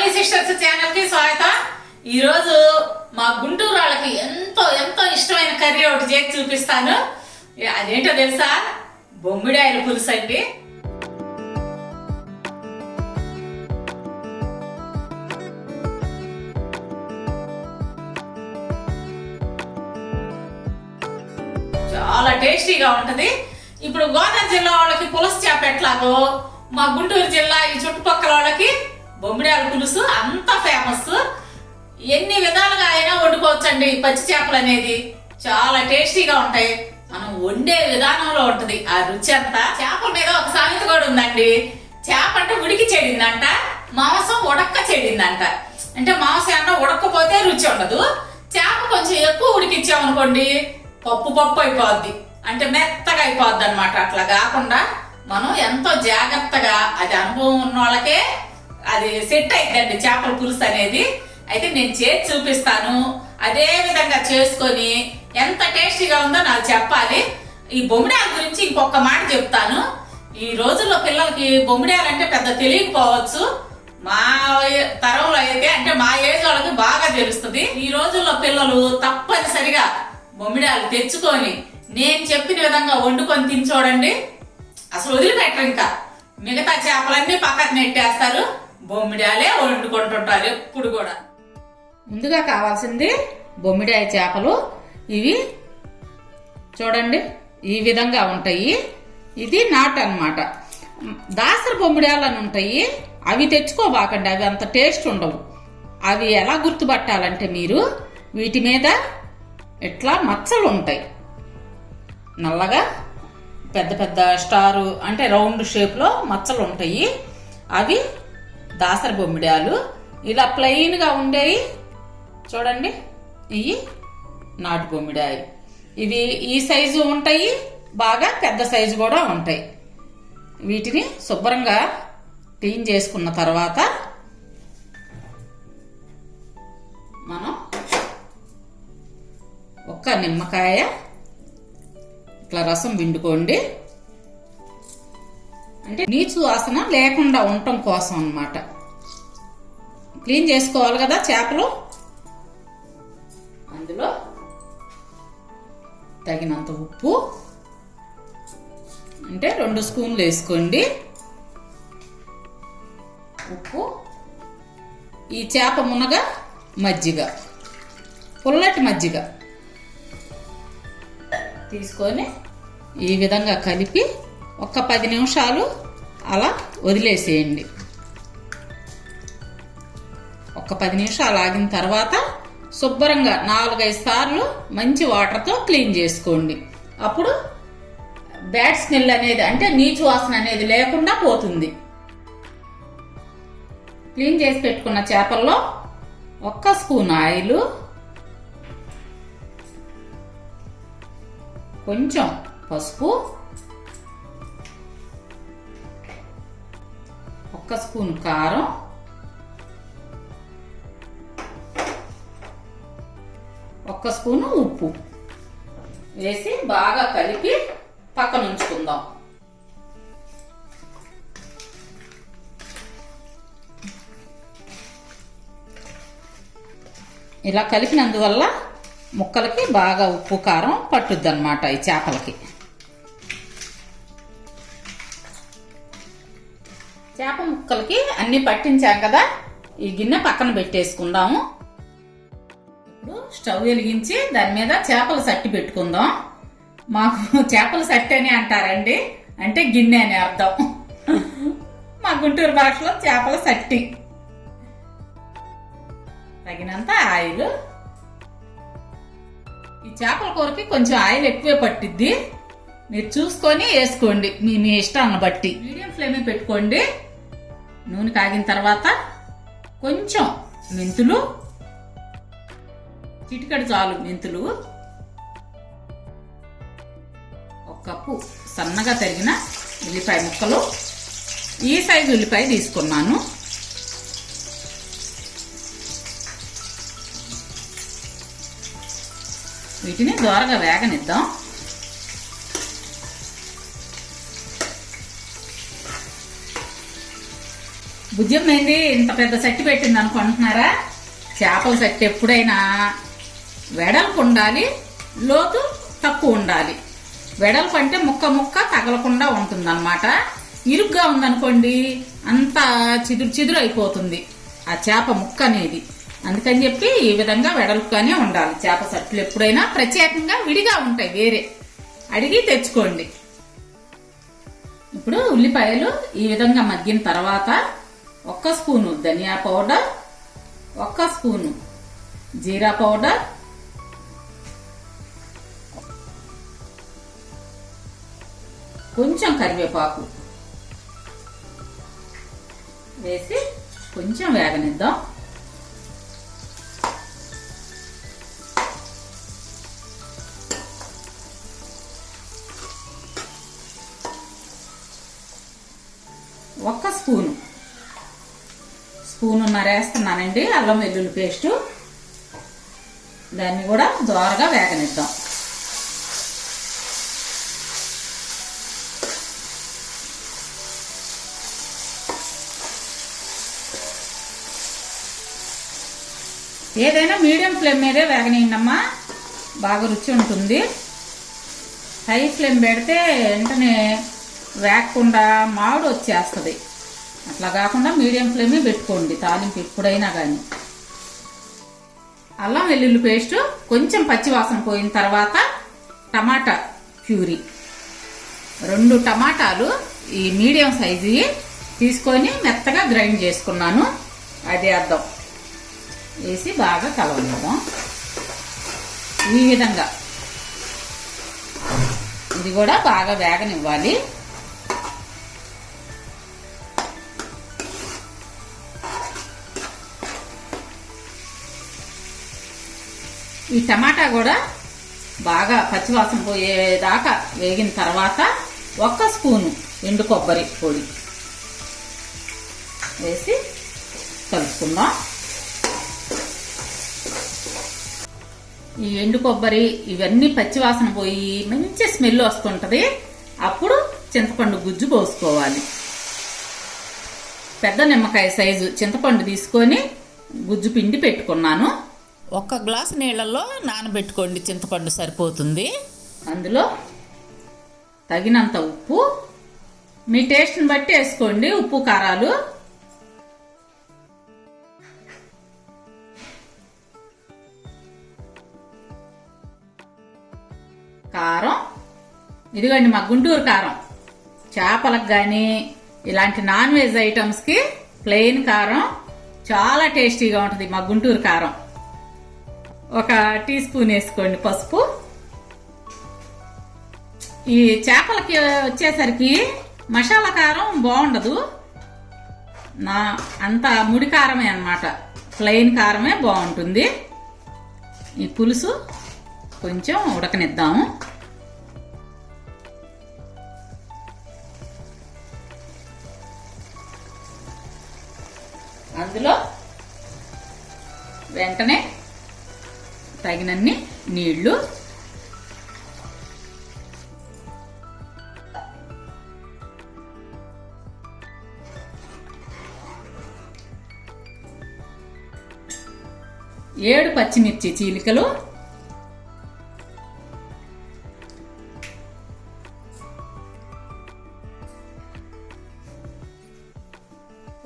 Lovely sisters channel కి స్వాగతం. ఈ రోజు మా గుంటూరు వాళ్ళకి ఎంతో ఎంతో ఇష్టమైన కర్రీ ఒకటి చేసి చూపిస్తాను. అదేంటో తెలుసా? బొమ్మిడాయల పులుసు అండి. చాలా టేస్టీగా ఉంటది. ఇప్పుడు గోదావరి జిల్లా వాళ్ళకి పులుసు చేప ఎట్లాగో మా గుంటూరు జిల్లా ఈ చుట్టుపక్కల వాళ్ళకి బొమ్మిడాయల పులుసు అంత ఫేమస్. ఎన్ని విధాలుగా అయినా వండుకోవచ్చండి. పచ్చి చేపలు అనేది చాలా టేస్టీగా ఉంటాయి. మనం వండే విధానంలో ఉంటది ఆ రుచి అంతా. చేపల మీద ఒక సామెత కూడా ఉందండి. చేప అంటే ఉడికి చెడిందంట, మాంసం ఉడక్క చెడిందంట. అంటే మాంసం అన్న ఉడకపోతే రుచి ఉండదు. చేప కొంచెం ఎక్కువ ఉడికిచ్చామనుకోండి పప్పు పప్పు అయిపోద్ది, అంటే మెత్తగా అయిపోద్ది అనమాట. అట్లా కాకుండా మనం ఎంతో జాగ్రత్తగా, అది అనుభవం ఉన్న వాళ్ళకే అది సెట్ అయిద్దండి చేపల పులుసు అనేది. అయితే నేను చేసి చూపిస్తాను. అదే విధంగా చేసుకొని ఎంత టేస్టీగా ఉందో నాకు చెప్పాలి. ఈ బొమ్మిడాయల గురించి ఇంకొక మాట చెప్తాను. ఈ రోజుల్లో పిల్లలకి బొమ్మిడాయలు అంటే పెద్ద తెలియకపోవచ్చు. మా తరంలో అయితే, అంటే మా ఏజ్ వాళ్ళకి బాగా తెలుస్తుంది. ఈ రోజుల్లో పిల్లలు తప్పనిసరిగా బొమ్మిడాయలు తెచ్చుకొని నేను చెప్పిన విధంగా వండుకొని తిని చూడండి. అసలు వదిలిపెట్టరు. ఇంకా మిగతా చేపలన్నీ పక్కన నెట్టేస్తారు, బొమ్మిడాయలే వండుకుంటుంటారు ఎప్పుడు కూడా. ముందుగా కావాల్సింది బొమ్మిడాయ చేపలు. ఇవి చూడండి ఈ విధంగా ఉంటాయి. ఇది నాటు అన్నమాట. దాసరి బొమ్మిడాయలు అని ఉంటాయి, అవి తెచ్చుకోబాకండి. అవి అంత టేస్ట్ ఉండవు. అవి ఎలా గుర్తుపట్టాలంటే, మీరు వీటి మీద ఇట్లా మచ్చలు ఉంటాయి, నల్లగా పెద్ద పెద్ద స్టారు అంటే రౌండ్ షేప్లో మచ్చలు ఉంటాయి. అవి దాసరి బొమ్మిడాయలు. ఇలా ప్లెయిన్గా ఉండేవి చూడండి, ఇవి నాటు బొమ్మిడాయి. ఇవి ఈ సైజు ఉంటాయి, బాగా పెద్ద సైజు కూడా ఉంటాయి. వీటిని శుభ్రంగా క్లీన్ చేసుకున్న తర్వాత మనం ఒక్క నిమ్మకాయ ఇట్లా రసం పిండుకోండి. అంటే నీచు వాసన లేకుండా ఉండటం కోసం అన్నమాట. క్లీన్ చేసుకోవాలి కదా చేపలు. అందులో తగినంత ఉప్పు, అంటే 2 స్పూన్లు వేసుకోండి ఉప్పు. ఈ చేప మునగ మజ్జిగ, పుల్లటి మజ్జిగ తీసుకొని ఈ విధంగా కలిపి ఒక 10 నిమిషాలు అలా వదిలేసేయండి. ఒక 10 నిమిషాలు ఆగిన తర్వాత శుభ్రంగా 4-5 సార్లు మంచి వాటర్తో క్లీన్ చేసుకోండి. అప్పుడు బ్యాడ్ స్మెల్ అనేది, అంటే నీచు వాసన అనేది లేకుండా పోతుంది. క్లీన్ చేసి పెట్టుకున్న చేపల్లో 1 స్పూన్ ఆయిల్, కొంచెం పసుపు, 1 స్పూన్ కారం, 1 స్పూను ఉప్పు వేసి బాగా కలిపి పక్కన ఉంచుకుందాం. ఇలా కలిపినందువల్ల ముక్కలకి బాగా ఉప్పు కారం పట్టుద్ది అన్నమాట ఈ చేపలకి. చేప ముక్కలకి అన్ని పట్టించాం కదా, ఈ గిన్నె పక్కన పెట్టేసుకుందాము. ఇప్పుడు స్టవ్ వెలిగించి దాని మీద చేపల సట్టి పెట్టుకుందాం. మాకు చేపల సట్టి అని అంటారండి, అంటే గిన్నె అని అర్థం. మా గుంటూరు భాషలో చేపల సట్టి. తగినంత ఆయిల్. ఈ చేపల కూరకి కొంచెం ఆయిల్ ఎక్కువే పట్టిద్ది, మీరు చూసుకొని వేసుకోండి మీ ఇష్టాన్ని బట్టి. మీడియం ఫ్లేమ్ పెట్టుకోండి. నూనె కాగిన తర్వాత కొంచెం మెంతులు, చిటికెడు చాలు మెంతులు, 1 కప్పు సన్నగా తరిగిన ఉల్లిపాయ ముక్కలు. ఈ సైజు ఉల్లిపాయ తీసుకున్నాను. వీటిని దోరగా వేగనిద్దాం. భుజం ఏంది ఇంత పెద్ద సట్టి పెట్టింది అనుకుంటున్నారా? చేపల సట్టి ఎప్పుడైనా వెడల్పు ఉండాలి, లోతు తక్కువ ఉండాలి. వెడల్పు అంటే ముక్క ముక్క తగలకుండా ఉంటుంది అన్నమాట. ఇరుగ్గా ఉందనుకోండి అంతా చిదురు చిదురు అయిపోతుంది ఆ చేప ముక్క అనేది. అందుకని చెప్పి ఈ విధంగా వెడల్పుగానే ఉండాలి. చేప సట్లు ఎప్పుడైనా ప్రత్యేకంగా విడిగా ఉంటాయి, వేరే అడిగి తెచ్చుకోండి. ఇప్పుడు ఉల్లిపాయలు ఈ విధంగా మగ్గిన తర్వాత 1 స్పూను ధనియా పౌడర్, 1 స్పూను జీరా పౌడర్, కొంచెం కరివేపాకు వేసి కొంచెం వేగనిద్దాం. ఒక్క స్పూనున్నర వేస్తున్నానండి అల్లం వెల్లుల్లి పేస్టు. దాన్ని కూడా దోరగా వేగనిద్దాం. ఏదైనా మీడియం ఫ్లేమ్ మీదే వేగనీయండమ్మా, బాగా రుచి ఉంటుంది. హై ఫ్లేమ్ పెడితే వెంటనే వేగకుండా మామిడి వచ్చేస్తుంది. అట్లా కాకుండా మీడియం ఫ్లేమే పెట్టుకోండి తాలింపు ఎప్పుడైనా కానీ. అల్లం వెల్లుల్లి పేస్ట్ కొంచెం పచ్చివాసన పోయిన తర్వాత టమాటా ప్యూరీ, 2 టమాటాలు ఈ మీడియం సైజు తీసుకొని మెత్తగా గ్రైండ్ చేసుకున్నాను, అది వేద్దాం. వేసి బాగా కలవనిద్దాం. ఈ విధంగా ఇది కూడా బాగా వేగనివ్వాలి. ఈ టమాటా కూడా బాగా పచ్చివాసన పోయేదాకా వేగిన తర్వాత 1 స్పూను ఎండు కొబ్బరి పొడి వేసి కలుపుకుందాం. ఈ ఎండు కొబ్బరి ఇవన్నీ పచ్చివాసన పోయి మంచి స్మెల్ వస్తుంటది. అప్పుడు చింతపండు గుజ్జు పోసుకోవాలి. పెద్ద నిమ్మకాయ సైజు చింతపండు తీసుకొని గుజ్జు పిండి పెట్టుకున్నాను. 1 గ్లాసు నీళ్ళల్లో నానబెట్టుకోండి, చింతపండు సరిపోతుంది. అందులో తగినంత ఉప్పు, మీ టేస్ట్ని బట్టి వేసుకోండి ఉప్పు కారాలు. కారం, ఇదిగోండి మా గుంటూరు కారం. చేపలకు కానీ ఇలాంటి నాన్ వెజ్ ఐటమ్స్కి ప్లెయిన్ కారం చాలా టేస్టీగా ఉంటుంది. మా గుంటూరు కారం 1 టీ స్పూన్ వేసుకోండి. పసుపు, ఈ చేపలకి వచ్చేసరికి మసాలా కారం బాగుండదు, నా అంత ముడి కారమే అన్నమాట, ప్లెయిన్ కారమే బాగుంటుంది. ఈ పులుసు కొంచెం ఉడకనిద్దాము. అందులో వెంటనే తగినన్ని నీళ్లు, ఏడు పచ్చిమిర్చి చీలికలు,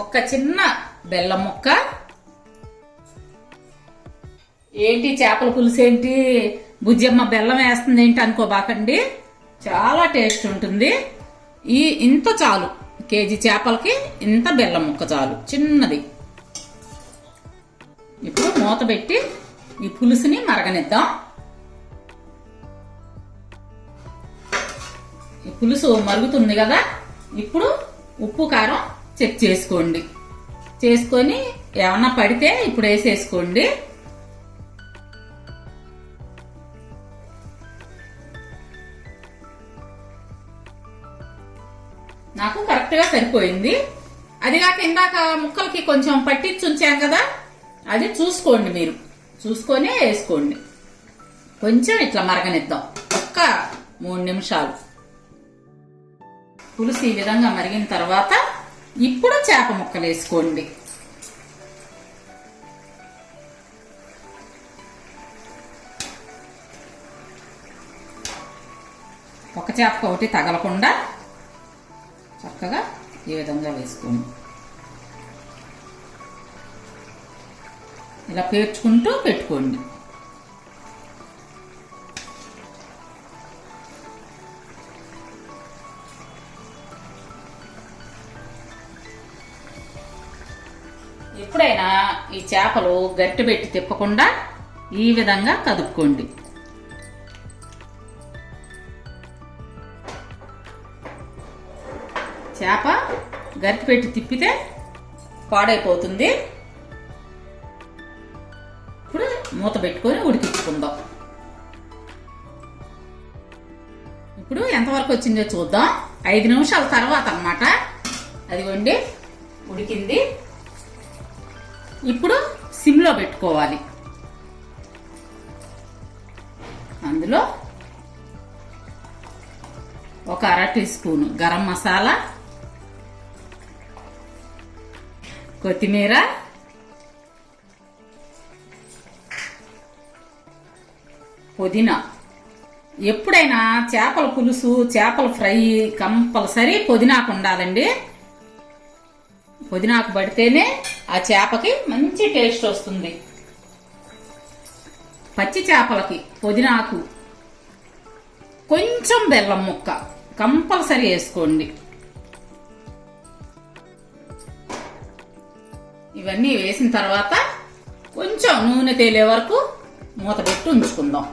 ఒక చిన్న బెల్లం ముక్క. ఏంటి చేపల పులుసు ఏంటి బుజ్జమ్మ బెల్లం వేస్తుంది ఏంటి అనుకోబాకండి, చాలా టేస్ట్ ఉంటుంది. ఇంత చాలు, కేజీ చేపలకి ఇంత బెల్లం ముక్క చాలు, చిన్నది. ఇప్పుడు మూత పెట్టి ఈ పులుసుని మరగనిద్దాం. ఈ పులుసు మరుగుతుంది కదా, ఇప్పుడు ఉప్పు కారం చెక్ చేసుకోండి. చేసుకొని ఏమన్నా పడితే ఇప్పుడు వేసేసుకోండి. నాకు కరెక్ట్గా సరిపోయింది. అది కాక ఇందాక ముక్కలకి కొంచెం పట్టించి ఉంచాం కదా, అది చూసుకోండి, మీరు చూసుకొని వేసుకోండి. కొంచెం ఇట్లా మరగనిద్దాం, ఒక్క 3 నిమిషాలు. పులుసు ఈ విధంగా మరిగిన తర్వాత ఇప్పుడు చేప ముక్కలు వేసుకోండి. ఒక చేపకు ఒకటి తగలకుండా చక్కగా ఈ విధంగా వేసుకోండి. ఇలా పేర్చుకుంటూ పెట్టుకోండి. ఎప్పుడైనా ఈ చేపలు గట్టి పెట్టి తిప్పకుండా ఈ విధంగా కదుపుకోండి. చేప గట్టి పెట్టి తిప్పితే పాడైపోతుంది. ఇప్పుడు మూత పెట్టుకొని ఉడికించుకుందాం. ఇప్పుడు ఎంతవరకు వచ్చిందో చూద్దాం. 5 నిమిషాల తర్వాత అన్నమాట. అదిగోండి ఉడికింది. ఇప్పుడు సిమ్లో పెట్టుకోవాలి. అందులో ఒక 1/2 టీ స్పూన్ గరం మసాలా, కొత్తిమీర, పుదీనా. ఎప్పుడైనా చేపల పులుసు, చేపల ఫ్రై కంపల్సరీ పుదీనాకు ఉండాలండి. పుదీనాకు పడితేనే ఆ చేపకి మంచి టేస్ట్ వస్తుంది. పచ్చి చేపలకి పుదీనాకు, కొంచెం బెల్లం ముక్క కంపల్సరీ వేసుకోండి. ఇవన్నీ వేసిన తర్వాత కొంచెం నూనె తేలే వరకు మూత పెట్టి ఉంచుకుందాం.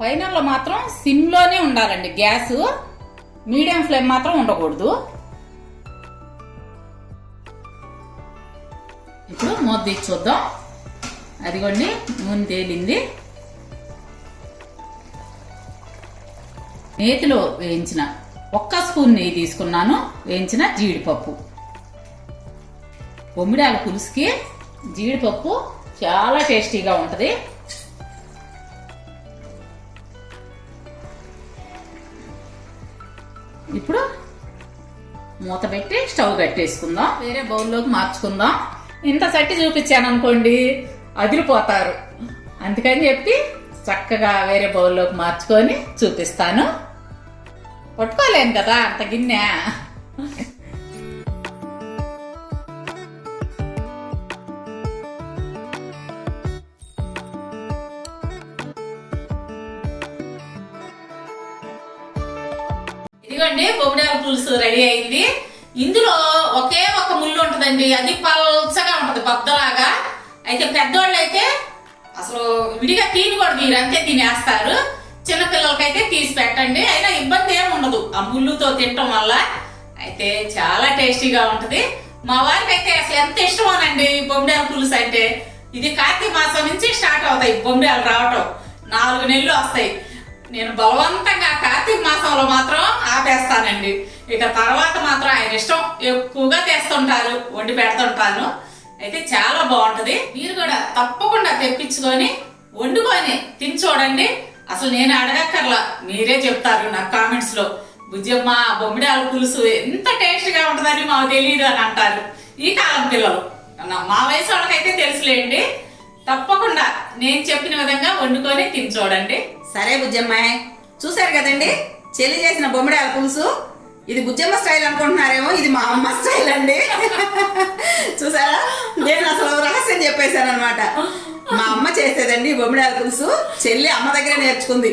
ఫైనల్లో మాత్రం సిమ్లోనే ఉండాలండి గ్యాస్, మీడియం ఫ్లేమ్ మాత్రం ఉండకూడదు. ఇప్పుడు మూత తీసి చూద్దాం. అదిగోండి నూనె తేలింది. నేతిలో వేయించిన 1 స్పూన్ నెయ్యి తీసుకున్నాను. వేయించిన జీడిపప్పు. బొమ్మిడాల పులుసుకి జీడిపప్పు చాలా టేస్టీగా ఉంటుంది. ఇప్పుడు మూత పెట్టి స్టవ్ కట్టేసుకుందాం. వేరే బౌల్లోకి మార్చుకుందాం. ఇంత సట్టి చూపించాను అనుకోండి అదిరిపోతారు. అందుకని చెప్పి చక్కగా వేరే బౌల్లోకి మార్చుకొని చూపిస్తాను. పట్టుకోలేను కదా అంత గిన్నె. ఇదిగోండి బొమ్మిడాల పులుసు రెడీ అయింది. ఇందులో ఒకే ఒక ముళ్ళు ఉంటదండి. అది పల్చగా ఉంటది బద్దలాగా. అయితే పెద్దోళ్ళు అయితే అసలు విడిగా తీని కూడా తీరు, అంతే తినేస్తారు. చిన్నపిల్లలకైతే తీసి పెట్టండి. అయినా ఇబ్బంది ఏమి ఉండదు ఆ ముళ్ళుతో తినటం వల్ల. అయితే చాలా టేస్టీగా ఉంటది. మా వారికి అయితే అసలు ఎంత ఇష్టమోనండి బొమ్మిడాల పులుసు అంటే. ఇది కార్తీక మాసం నుంచి స్టార్ట్ అవుతాయి బొమ్మిడాలు రావటం. 4 నెలలు వస్తాయి. నేను బలవంతంగా కార్తీక మాసంలో మాత్రం ఆపేస్తానండి. ఇక తర్వాత మాత్రం ఆయన ఇష్టం ఎక్కువగా తెస్తుంటారు, వండి పెడుతుంటాను. అయితే చాలా బాగుంటది. మీరు కూడా తప్పకుండా తెప్పించుకొని వండుకొని తిని చూడండి. అసలు నేను అడగక్కర్లా, మీరే చెప్తారు నాకు కామెంట్స్ లో, బుజ్జమ్మ బొమ్మిడాల పులుసు ఎంత టేస్ట్ గా ఉంటుందని మాకు తెలియదు అని అంటారు ఈ కాలం పిల్లలు. మా వయసు వాళ్ళకైతే తెలుసులేండి. తప్పకుండా నేను చెప్పిన విధంగా వండుకొని తిని చూడండి. సరే బుజ్జమ్మాయి, చూసారు కదండి చెల్లి చేసిన బొమ్మిడాల పులుసు. ఇది బుజ్జమ్మ స్టైల్ అనుకుంటున్నారేమో, ఇది మా అమ్మ స్టైల్ అండి. చూసారా, నేను అసలు రహస్యం చెప్పేశాను అనమాట. మా అమ్మ చేసేదండి బొమ్మిడాల పులుసు. చెల్లి అమ్మ దగ్గరే నేర్చుకుంది.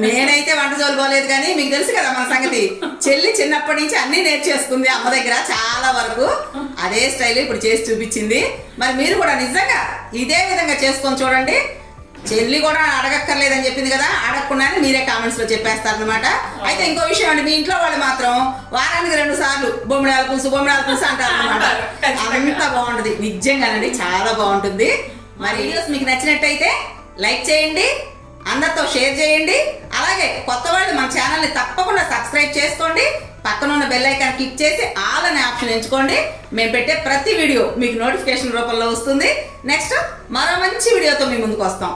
నేనైతే వంట జోలు పోలేదు, కానీ మీకు తెలుసు కదా మన సంగతి. చెల్లి చిన్నప్పటి నుంచి అన్ని నేర్చేసుకుంది అమ్మ దగ్గర చాలా వరకు. అదే స్టైల్ ఇప్పుడు చేసి చూపించింది. మరి మీరు కూడా నిజంగా ఇదే విధంగా చేసుకొని చూడండి. చెల్లి కూడా అడగక్కర్లేదని చెప్పింది కదా, అడగకుండానే మీరే కామెంట్స్ లో చెప్పేస్తారనమాట. అయితే ఇంకో విషయం అండి, మీ ఇంట్లో వాళ్ళు మాత్రం వారానికి 2 సార్లు బొమ్మిడాల పులుసు అంటారు అనమాట. అంత బాగుంటుంది నిజంగానండి, చాలా బాగుంటుంది. మరి వీడియోస్ మీకు నచ్చినట్టయితే లైక్ చేయండి, అందరితో షేర్ చేయండి. అలాగే కొత్త వాళ్ళు మన ఛానల్ని తప్పకుండా సబ్స్క్రైబ్ చేసుకోండి. పక్కన ఉన్న బెల్ ఐకాన్ క్లిక్ చేసి ఆల్ అనే ఆప్షన్ ఎంచుకోండి. మేము పెట్టే ప్రతి వీడియో మీకు నోటిఫికేషన్ రూపంలో వస్తుంది. నెక్స్ట్ మరో మంచి వీడియోతో మీ ముందుకు వస్తాం.